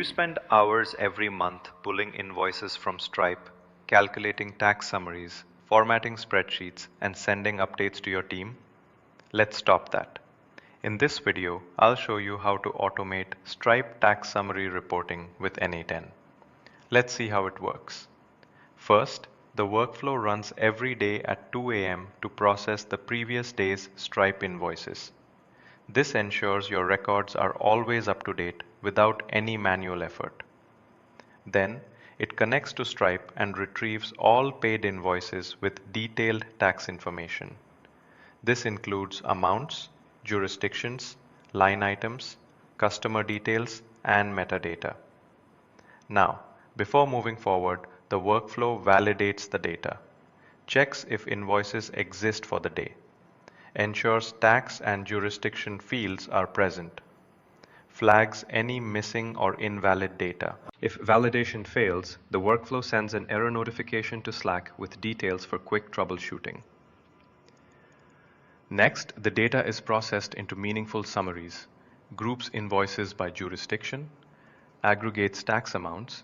you spend hours every month pulling invoices from Stripe, calculating tax summaries, formatting spreadsheets, and sending updates to your team? Let's stop that. In this video, I'll show you how to automate Stripe tax summary reporting with n8n. Let's see how it works. First, the workflow runs every day at 2 a.m. to process the previous day's Stripe invoices. This ensures your records are always up to date without any manual effort. Then, it connects to Stripe and retrieves all paid invoices with detailed tax information. This includes amounts, jurisdictions, line items, customer details, and metadata. Now, before moving forward, the workflow validates the data, checks if invoices exist for the day, ensures tax and jurisdiction fields are present, flags any missing or invalid data. If validation fails, the workflow sends an error notification to Slack with details for quick troubleshooting. Next, the data is processed into meaningful summaries, groups invoices by jurisdiction, aggregates tax amounts,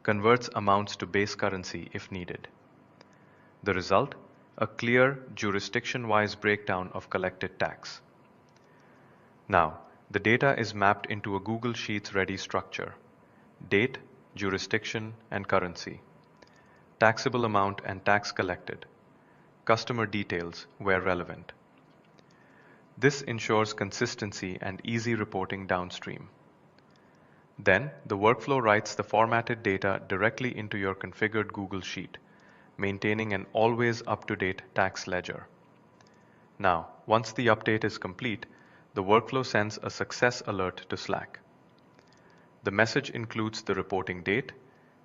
converts amounts to base currency if needed. The result? A clear, jurisdiction-wise breakdown of collected tax. Now, the data is mapped into a Google Sheets ready structure: date, jurisdiction, and currency, taxable amount and tax collected, customer details where relevant. This ensures consistency and easy reporting downstream. Then, the workflow writes the formatted data directly into your configured Google Sheet, maintaining an always up-to-date tax ledger. Now, once the update is complete, the workflow sends a success alert to Slack. The message includes the reporting date,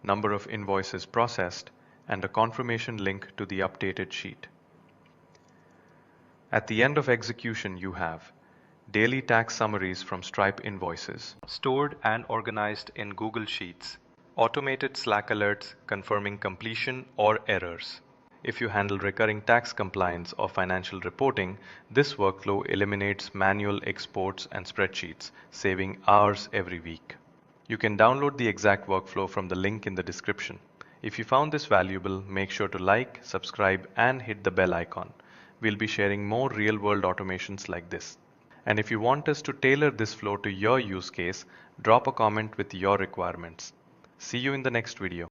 number of invoices processed, and a confirmation link to the updated sheet. At the end of execution, you have daily tax summaries from Stripe invoices, stored and organized in Google Sheets, automated Slack alerts confirming completion or errors. If you handle recurring tax compliance or financial reporting, this workflow eliminates manual exports and spreadsheets, saving hours every week. You can download the exact workflow from the link in the description. If you found this valuable, make sure to like, subscribe, and hit the bell icon. We'll be sharing more real-world automations like this. And if you want us to tailor this flow to your use case, drop a comment with your requirements. See you in the next video.